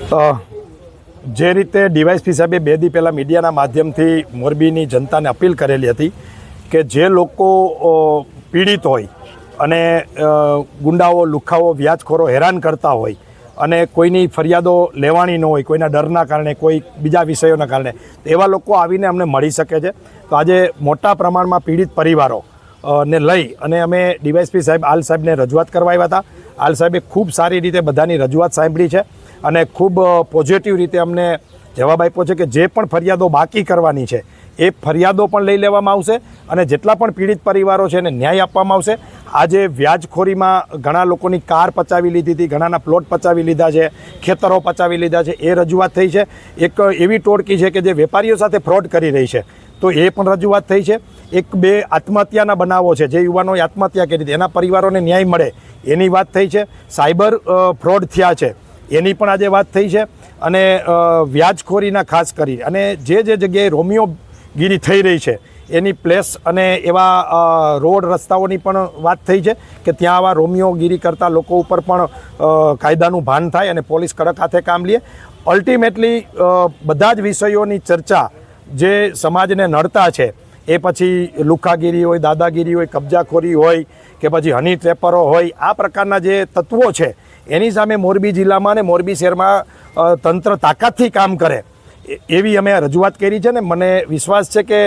જે રીતે ડીવાયએસપી સાહેબે 2 દી પહેલાં મીડિયાના માધ્યમથી મોરબીની જનતાને અપીલ કરેલી હતી કે જે લોકો પીડિત હોય અને ગુંડાઓ, લુખાઓ, વ્યાજખોરો હેરાન કરતા હોય અને કોઈની ફરિયાદો લેવાની ન હોય, કોઈના ડરના કારણે, કોઈ બીજા વિષયોના કારણે, એવા લોકો આવીને અમને મળી શકે છે. તો આજે મોટા પ્રમાણમાં પીડિત પરિવારો ને લઈ અને અમે ડીવાયએસપી સાહેબ આલ સાહેબને રજૂઆત કરવા આવ્યા હતા. આલ સાહેબે ખૂબ સારી રીતે બધાની રજૂઆત સાંભળી છે અને ખૂબ પોઝિટિવ રીતે અમને જવાબ આપ્યો છે કે જે પણ ફરિયાદો બાકી કરવાની છે એ ફરિયાદો પણ લઈ લેવામાં આવશે અને જેટલા પણ પીડિત પરિવારો છે એને ન્યાય આપવામાં આવશે. આજે વ્યાજખોરીમાં ઘણા લોકોની કાર પચાવી લીધી હતી, ઘણાના પ્લોટ પચાવી લીધા છે, ખેતરો પચાવી લીધા છે, એ રજૂઆત થઈ છે. એક એવી ટોળકી છે કે જે વેપારીઓ સાથે ફ્રોડ કરી રહી છે, તો એ પણ રજૂઆત થઈ છે. 1-2 આત્મહત્યાના બનાવો છે, જે યુવાનોએ આત્મહત્યા કરી હતી, એના પરિવારોને ન્યાય મળે એની વાત થઈ છે. સાયબર ફ્રોડ થયા છે એની પણ આજે વાત થઈ છે અને વ્યાજખોરીના ખાસ કરી અને જે જગ્યાએ રોમિયોગીરી થઈ રહી છે એની પ્લેસ અને એવા રોડ રસ્તાઓની પણ વાત થઈ છે કે ત્યાં આવા રોમિયોગીરી કરતા લોકો ઉપર પણ કાયદાનું ભાન થાય અને પોલીસ કડક હાથે કામ લે. અલ્ટિમેટલી બધા જ વિષયોની ચર્ચા જે સમાજને નડતા છે, એ પછી લુખાગીરી હોય, દાદાગીરી હોય, કબજાખોરી હોય કે પછી હની ટ્રેપરો હોય, આ પ્રકારના જે તત્વો છે એની સામે મોરબી જિલ્લામાં અને મોરબી શહેરમાં તંત્ર તાકાતથી કામ કરે એવી અમે રજૂઆત કરી છે ને મને વિશ્વાસ છે કે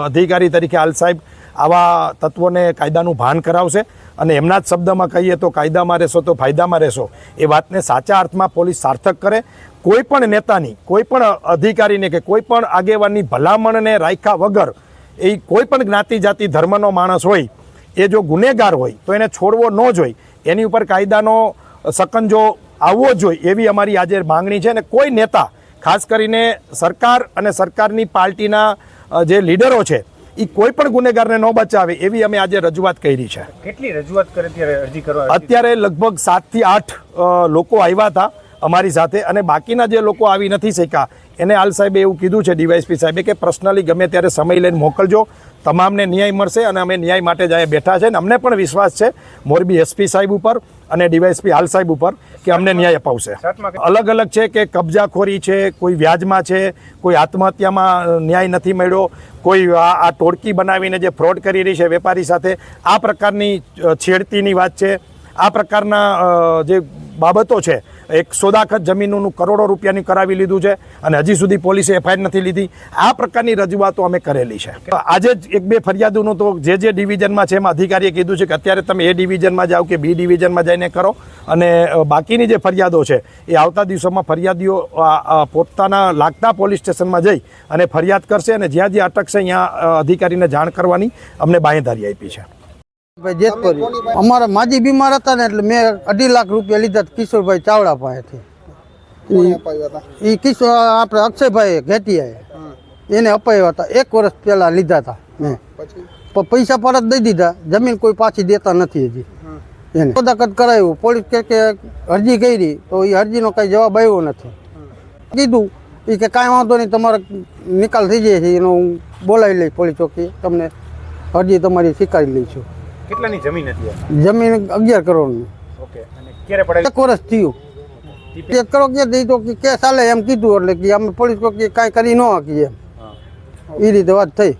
અધિકારી તરીકે આલ સાહેબ આવા તત્વોને કાયદાનું ભાન કરાવશે અને એમના જ શબ્દમાં કહીએ તો કાયદામાં રહેશો તો ફાયદામાં રહેશો એ વાતને સાચા અર્થમાં પોલીસ સાર્થક કરે. કોઈ પણ નેતાની, કોઈ પણ અધિકારીને કે કોઈ પણ આગેવાનની ભલામણને રાખ્યા વગર એ કોઈ પણ જ્ઞાતિ, જાતિ, ધર્મનો માણસ હોય એ જો ગુનેગાર હોય તો એને છોડવો ન જોઈએ, એની ઉપર કાયદાનો સકંજો આવવો જોઈએ એવી અમારી આજે માંગણી છે. અને કોઈ નેતા, ખાસ કરીને સરકાર અને સરકારની પાર્ટીના જે લીડરો છે એ કોઈ પણ ગુનેગારને ન બચાવે એવી અમે આજે રજૂઆત કરી છે. કેટલી રજૂઆત કરી ત્યારે અરજી કરવા? અત્યારે લગભગ 7 થી 8 લોકો આવ્યા હતા અમારી સાથે અને બાકીના જે લોકો આવી નથી શક્યા એને આલ સાહેબે એવું કીધું છે, ડીવાયએસપી સાહેબે, કે પર્સનલી ગમે ત્યારે સમય લઈને મોકલજો, તમામને ન્યાય મળશે અને અમે ન્યાય માટે જ અહીંયા બેઠા છે. અને અમને પણ વિશ્વાસ છે મોરબી એસપી સાહેબ ઉપર અને ડીવાયએસપી આલ સાહેબ ઉપર કે અમને ન્યાય અપાવશે. અલગ અલગ છે કે કબજાખોરી છે, કોઈ વ્યાજમાં છે, કોઈ આત્મહત્યામાં ન્યાય નથી મળ્યો, કોઈ આ ટોળકી બનાવીને જે ફ્રોડ કરી રહી છે વેપારી સાથે, આ પ્રકારની છેડતીની વાત છે, આ પ્રકારના જે બાબતો છે. એક સોદાખત જમીનનું કરોડો રૂપિયાની કરાવી લીધું છે અને હજી સુધી પોલીસે એફઆઈઆર નથી લીધી. આ પ્રકારની રજૂઆતો અમે કરેલી છે. આજે જ 1-2 ફરિયાદોનું તો જે ડિવિઝનમાં છે એમાં અધિકારીએ કીધું છે કે અત્યારે તમે એ ડિવિઝનમાં જાઓ કે બી ડિવિઝનમાં જઈને કરો અને બાકીની જે ફરિયાદો છે એ આવતા દિવસોમાં ફરિયાદીઓ પોતાના લાગતા પોલીસ સ્ટેશનમાં જઈ અને ફરિયાદ કરશે અને જ્યાં જ્યાં અટકશે ત્યાં અધિકારીને જાણ કરવાની અમને બાંહેધરી આપી છે. અમારા માજી બીમાર હતા ને એટલે મેં 2.5 લાખ રૂપિયા લીધા કિશોરભાઈ ચાવડા પાસેથી. એ કિશોર આપણે અક્ષયભાઈ ઘેટિયાએ એને અપાવ્યા હતા, 1 વર્ષ પહેલાં લીધા હતા મેં. પૈસા પરત દઈ દીધા, જમીન કોઈ પાછી દેતા નથી હજી. એને મુદાકત કરાવ્યું, પોલીસ કે અરજી કરી તો એ અરજીનો કંઈ જવાબ આવ્યો નથી. કીધું એ કે કાંઈ વાંધો નહીં, તમારો નિકાલ થઈ જાય છે, એનો હું બોલાવી લઈશ પોલીસ ચોકી, તમને અરજી તમારી સ્વીકારી લઈશું. કેટલાની જમીન હતી? જમીન 11 કરોડની. ઓકે. અને ક્યારે પડે? 1 વર્ષ થયું. 1 કરોડ કે તો કે ચાલે એમ કીધું એટલે કે અમે પોલીસ કાંઈ કરી ન શકીએ એમ, એ રીતે વાત થઈ.